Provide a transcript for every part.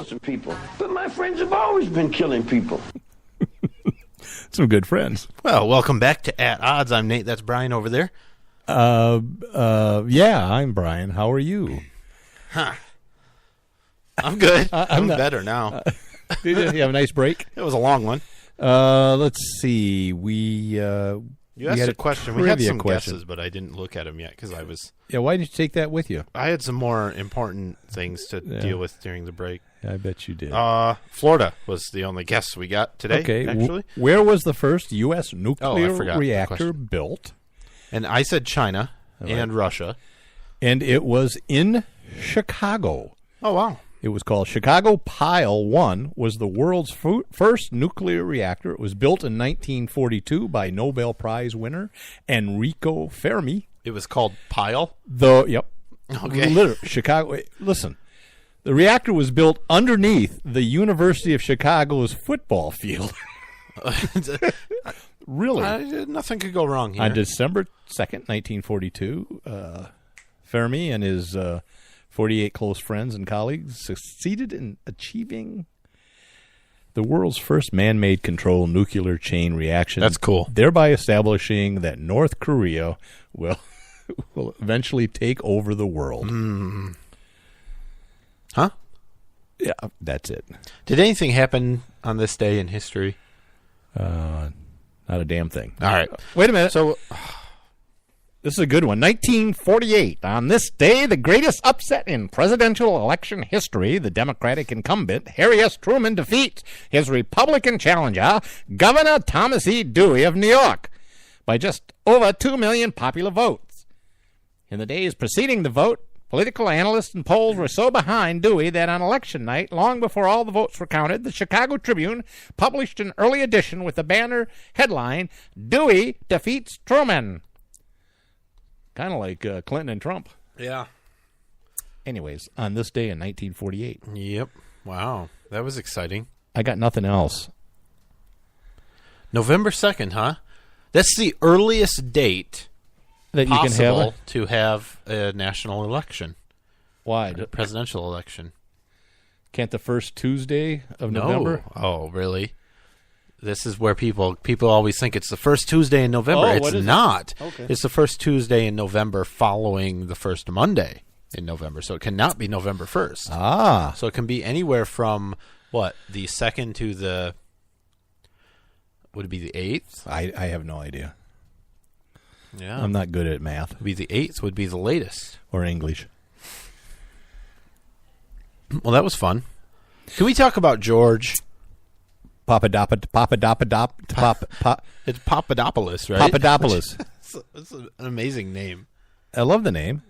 some people. But my friends have always been killing people. Some good friends. Well, welcome back to At Odds. I'm Nate. That's Brian over there. Yeah, I'm Brian. How are you? Huh. I'm good. I'm better now. Did you have a nice break? It was a long one. Let's see. You asked a question. We had some guesses, but I didn't look at them yet because I was... Yeah, why didn't you take that with you? I had some more important things to deal with during the break. I bet you did. Florida was the only guess we got today, actually. Where was the first U.S. nuclear I forgot reactor built? And I said China and Russia. And it was in Chicago. Oh, wow. It was called Chicago Pile 1, was the world's first nuclear reactor. It was built in 1942 by Nobel Prize winner Enrico Fermi. It was called Pile? Yep. Okay. Chicago. Listen, the reactor was built underneath the University of Chicago's football field. Really? Nothing could go wrong here. On December 2nd, 1942, Fermi and his 48 close friends and colleagues succeeded in achieving the world's first man-made controlled nuclear chain reaction. That's cool. Thereby establishing that North Korea will eventually take over the world. Huh? Yeah, that's it. Did anything happen on this day in history? Not a damn thing. All right. Wait a minute. So... This is a good one. 1948. On this day, the greatest upset in presidential election history, the Democratic incumbent, Harry S. Truman, defeats his Republican challenger, Governor Thomas E. Dewey of New York, by just over 2 million popular votes. In the days preceding the vote, political analysts and polls were so behind Dewey that on election night, long before all the votes were counted, the Chicago Tribune published an early edition with the banner headline, "Dewey defeats Truman." Kind of like Clinton and Trump. Yeah. Anyways, on this day in 1948. Yep. Wow. That was exciting. I got nothing else. November 2nd, huh? That's the earliest date that you can have to have a national election. Why? A presidential election. Can't the first Tuesday of November? Oh, really? This is where people always think it's the first Tuesday in November. It's not. Okay. It's the first Tuesday in November following the first Monday in November. So it cannot be November 1st. Ah. So it can be anywhere from, the 2nd to the, would it be the 8th? I have no idea. Yeah. I'm not good at math. Would be the 8th would be the latest. Or English. Well, that was fun. Can we talk about George? It's Papadopoulos, right? Papadopoulos. It's an amazing name. I love the name.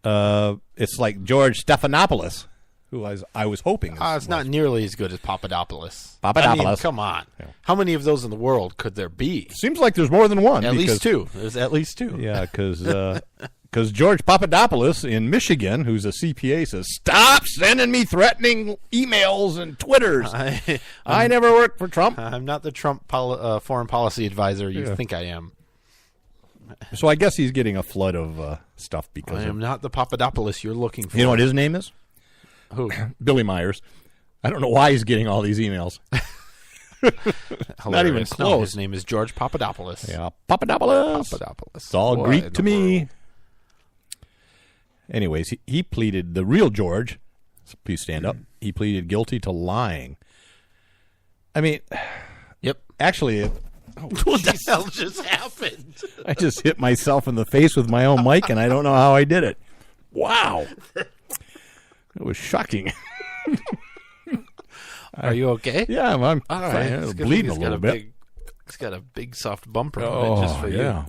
It's like George Stephanopoulos, who I was hoping. It's not nearly as good as Papadopoulos. Papadopoulos. I mean, come on. Yeah. How many of those in the world could there be? Seems like there's more than one. At least two. There's at least two. Yeah, because George Papadopoulos in Michigan, who's a CPA, says, "Stop sending me threatening emails and Twitters. I never worked for Trump. I'm not the Trump foreign policy advisor you think I am." So I guess he's getting a flood of stuff because I am not the Papadopoulos you're looking for. You know what his name is? Who? Billy Myers. I don't know why he's getting all these emails. Not even close. No, his name is George Papadopoulos. Yeah, Papadopoulos. It's all Greek to me. Anyways, he pleaded, the real George, please stand up, he pleaded guilty to lying. I mean, yep. Actually, what the hell just happened? I just hit myself in the face with my own mic, and I don't know how I did it. Wow. It was shocking. Are you okay? Yeah, I'm all right. I'm bleeding a little bit. It's got a big soft bumper on it just for you.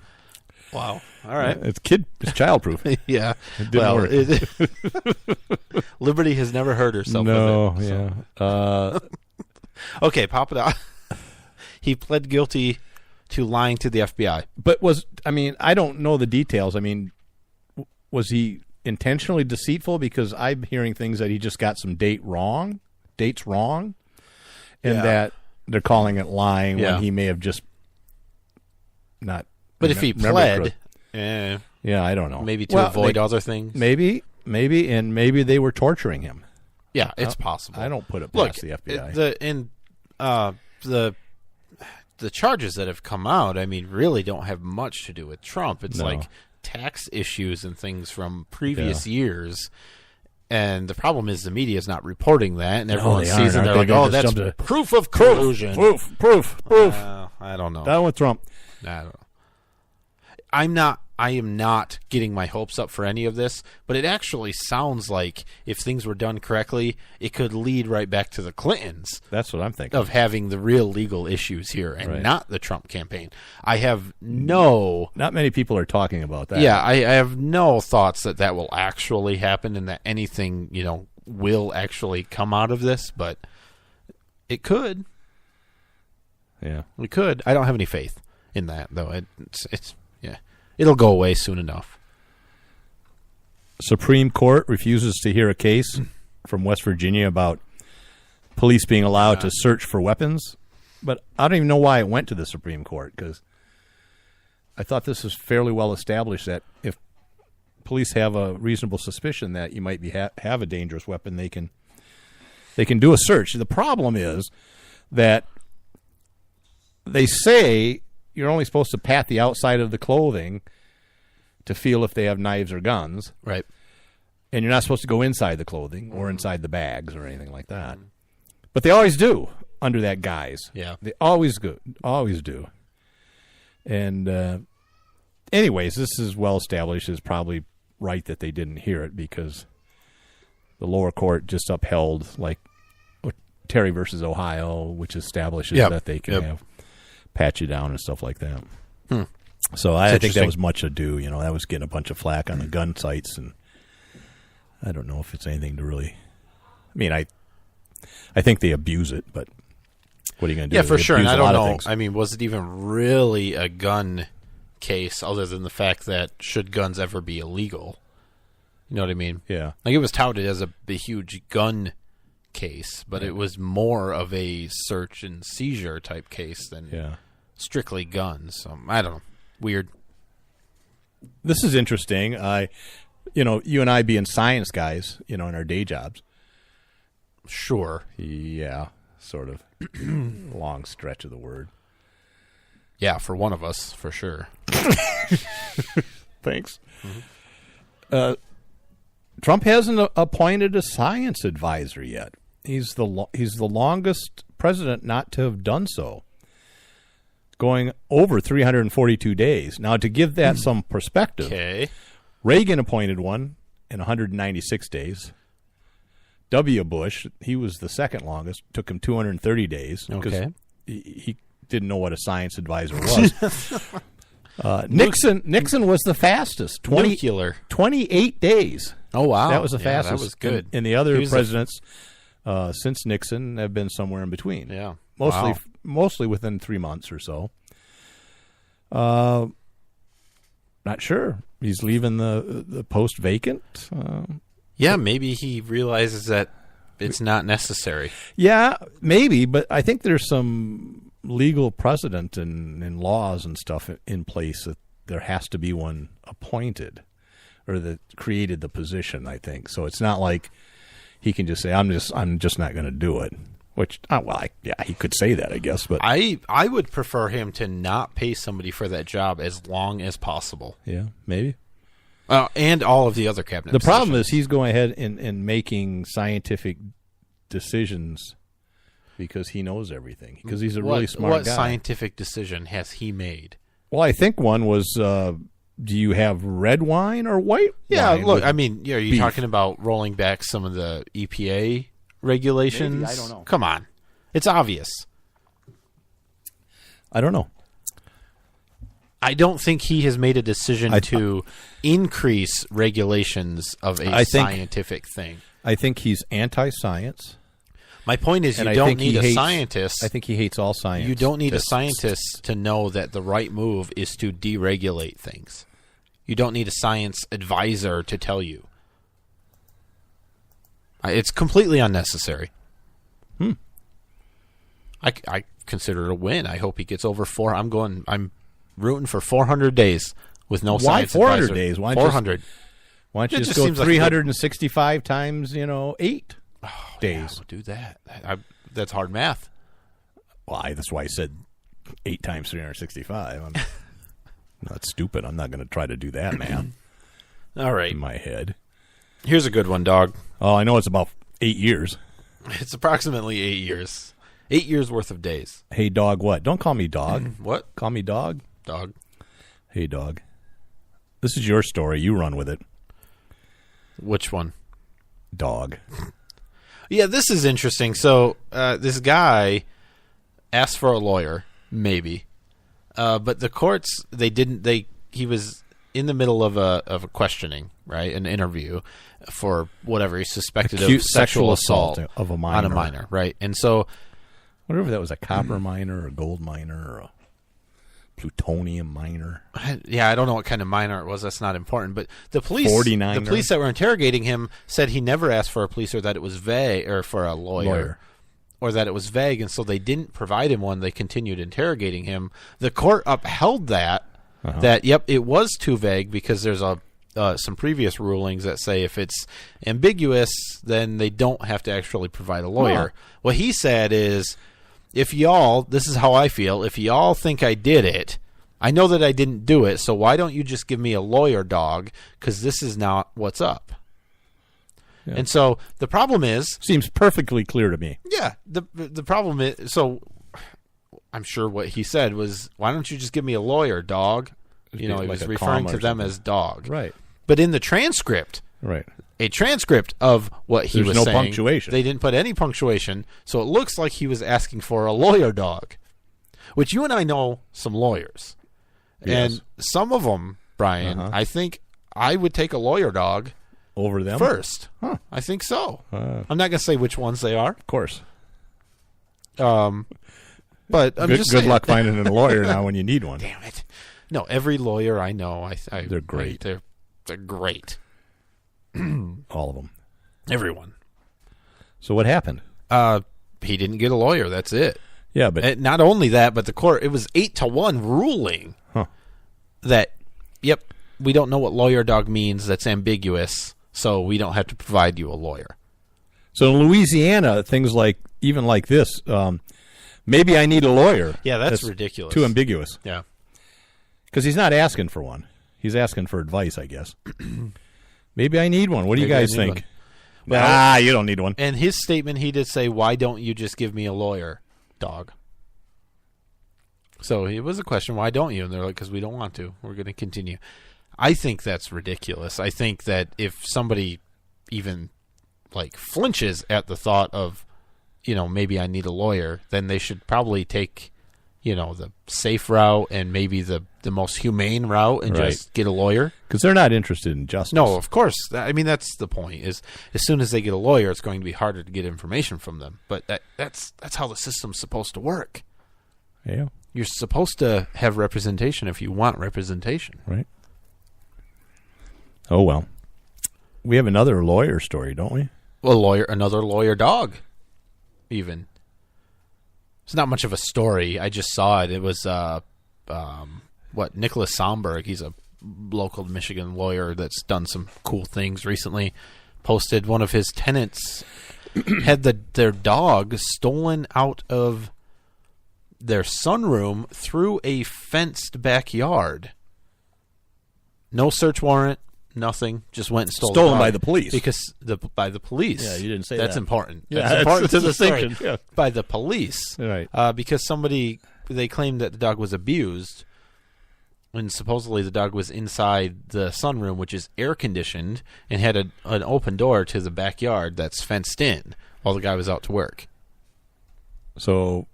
Wow. All right. It's childproof. Yeah. It didn't work. Liberty has never hurt herself. No, with it, yeah. So. Okay, Papadopoulos. He pled guilty to lying to the FBI. But I don't know the details. I mean, was he intentionally deceitful? Because I'm hearing things that he just got some dates wrong, and that they're calling it lying when he may have just not. But if he pled, yeah, I don't know. Maybe to avoid other things. Maybe, and maybe they were torturing him. Yeah, it's possible. I don't put it Look, past the FBI. The charges that have come out, I mean, really don't have much to do with Trump. It's No. like tax issues and things from previous years. And the problem is the media is not reporting that, and everyone they sees it aren't. and they're They like, gonna oh, just that's jump to- proof of collusion. Proof. I don't know. Down with Trump. I don't know. I am not getting my hopes up for any of this, but it actually sounds like if things were done correctly, it could lead right back to the Clintons That's what I'm thinking. of having the real legal issues here and Right. not the Trump campaign. I have no... Not many people are talking about that. Yeah, I have no thoughts that will actually happen and that anything, will actually come out of this, but it could. Yeah. We could. I don't have any faith in that, though. It's it'll go away soon enough. Supreme Court refuses to hear a case from West Virginia about police being allowed to search for weapons. But I don't even know why it went to the Supreme Court, because I thought this was fairly well established that if police have a reasonable suspicion that you might be have a dangerous weapon, they can do a search. The problem is that they say you're only supposed to pat the outside of the clothing to feel if they have knives or guns. Right. And you're not supposed to go inside the clothing or inside the bags or anything like that. But they always do under that guise. Yeah. They always do. And anyways, this is well established. It's probably right that they didn't hear it because the lower court just upheld, like, Terry versus Ohio, which establishes that they can pat you down and stuff like that. So I think that was much ado. That was getting a bunch of flack on the gun sites, and I don't know if it's anything to really. I mean, I think they abuse it, but what are you going to do? Yeah, for They sure. And abuse I a lot don't of know. things. I mean, was it even really a gun case other than the fact that should guns ever be illegal? You know what I mean? Yeah. Like, it was touted as a huge gun case, but it was more of a search and seizure type case than strictly guns. So, I don't know. Weird. This is interesting. You and I being science guys, in our day jobs. Sure. Yeah, sort of. Long stretch of the word. Yeah, for one of us, for sure. Thanks. Trump hasn't appointed a science advisor yet. He's the longest president not to have done so, going over 342 days. Now, to give that some perspective, Okay. Reagan appointed one in 196 days. W. Bush, he was the second longest, took him 230 days because Okay. he didn't know what a science advisor was. Nixon was the fastest, Nuclear. 28 days. Oh, wow. That was the Yeah, fastest. that was good. And the other presidents since Nixon have been somewhere in between. Yeah. Mostly within 3 months or so. Not sure. He's leaving the post vacant. Yeah, maybe he realizes that it's not necessary. Yeah, maybe, but I think there's some legal precedent and laws and stuff in place that there has to be one appointed or that created the position, I think. So it's not like he can just say, I'm just not going to do it. Which, he could say that, I guess. But I would prefer him to not pay somebody for that job as long as possible. yeah, maybe. And all of the other cabinet The problem positions. is he's going ahead and making scientific decisions because he knows everything. Because he's a really smart What guy. scientific decision has he made? Well, I think one was, do you have red wine or white Yeah, wine? look, with I mean, are you beef? talking about rolling back some of the EPA regulations? Maybe, I don't know. Come on. It's obvious. I don't know. I don't think he has made a decision to increase regulations of a scientific thing. I think he's anti-science. My point is, And you I don't think need he a hates- scientist. I think he hates all science. You don't need a scientist to know that the right move is to deregulate things. You don't need a science advisor to tell you. It's completely unnecessary. I consider it a win. I hope he gets over 4. I'm rooting for 400 days with no Why science 400 advisor. days? Why 400. Why don't you It just just go seems like 365 times, 8? days. Yeah, we'll do that. That's hard math. Why? That's why I said 8 times 365. I'm not stupid. I'm not going to try to do that, man. All right. In my head. Here's a good one, dog. Oh, I know it's about 8 years. It's approximately 8 years. 8 years worth of days. Hey, dog, what? Don't call me dog. What? Call me dog? Dog. Hey, dog. This is your story. You run with it. Which one? Dog. Yeah, this is interesting. So this guy asked for a lawyer, maybe. But the courts, he was in the middle of a questioning, right? An interview for whatever he's suspected of sexual assault of a minor. on a minor, right? And so, whatever that was, a copper miner or a gold miner or a plutonium miner. I don't know what kind of minor it was. That's not important. But the police, 49er. the police that were interrogating him said he never asked for a police or that it was vague, or for a lawyer. Or that it was vague, and so they didn't provide him one. They continued interrogating him. The court upheld that. That it was too vague because there's some previous rulings that say if it's ambiguous, then they don't have to actually provide a lawyer. What he said is, if y'all, this is how I feel, if y'all think I did it, I know that I didn't do it, so why don't you just give me a lawyer, dog, because this is not what's up. Yeah. And so the problem is... Seems perfectly clear to me. Yeah. The problem is... So I'm sure what he said was, why don't you just give me a lawyer, dog? He was referring to them as dog. Right. But in the transcript... Right. A transcript of what he was saying. There's no punctuation. They didn't put any punctuation, so it looks like he was asking for a lawyer, dog. Which you and I know some lawyers. Yes. And some of them, Brian, I think I would take a lawyer, dog... Over them? First. Huh. I think so. I'm not going to say which ones they are. Of course. But I'm just saying. Good luck finding a lawyer now when you need one. Damn it. No, every lawyer I know, they're great. They're great. All of them. Everyone. So what happened? He didn't get a lawyer. That's it. Yeah, but... And not only that, but the court, it was 8-1 ruling that, we don't know what lawyer, dog means. That's ambiguous. So we don't have to provide you a lawyer. So in Louisiana, things even like this, maybe I need a lawyer. Yeah, that's ridiculous. Too ambiguous. Yeah. Because he's not asking for one. He's asking for advice, I guess. Maybe I need one. What do you guys think? Well, you don't need one. And his statement, he did say, why don't you just give me a lawyer, dog? So it was a question, why don't you? And they're like, because we don't want to. We're going to continue. I think that's ridiculous. I think that if somebody even flinches at the thought of, maybe I need a lawyer, then they should probably take, the safe route and maybe the most humane route and just get a lawyer. Because they're not interested in justice. No, of course. That's the point. Is as soon as they get a lawyer, it's going to be harder to get information from them. But that's how the system's supposed to work. Yeah. You're supposed to have representation if you want representation. Right. Oh, well. We have another lawyer story, don't we? Well, another lawyer dog, even. It's not much of a story. I just saw it. It was, Nicholas Somberg. He's a local Michigan lawyer that's done some cool things recently. Posted one of his tenants had their dog stolen out of their sunroom through a fenced backyard. No search warrant. Nothing. Just went and stole the dog. By the police. Because by the police. Yeah, you didn't say that's that. Important. Yeah, that's important to the distinction. story. Yeah. By the police. Right. Because they claimed that the dog was abused, and supposedly the dog was inside the sunroom, which is air conditioned, and had an open door to the backyard that's fenced in while the guy was out to work. So,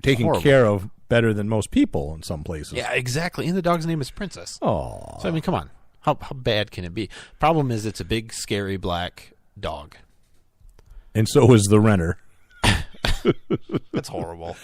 taken care of better than most people in some places. Yeah, exactly. And the dog's name is Princess. Oh. So, come on. How bad can it be? Problem is, it's a big, scary black dog. And so is the renter. That's horrible.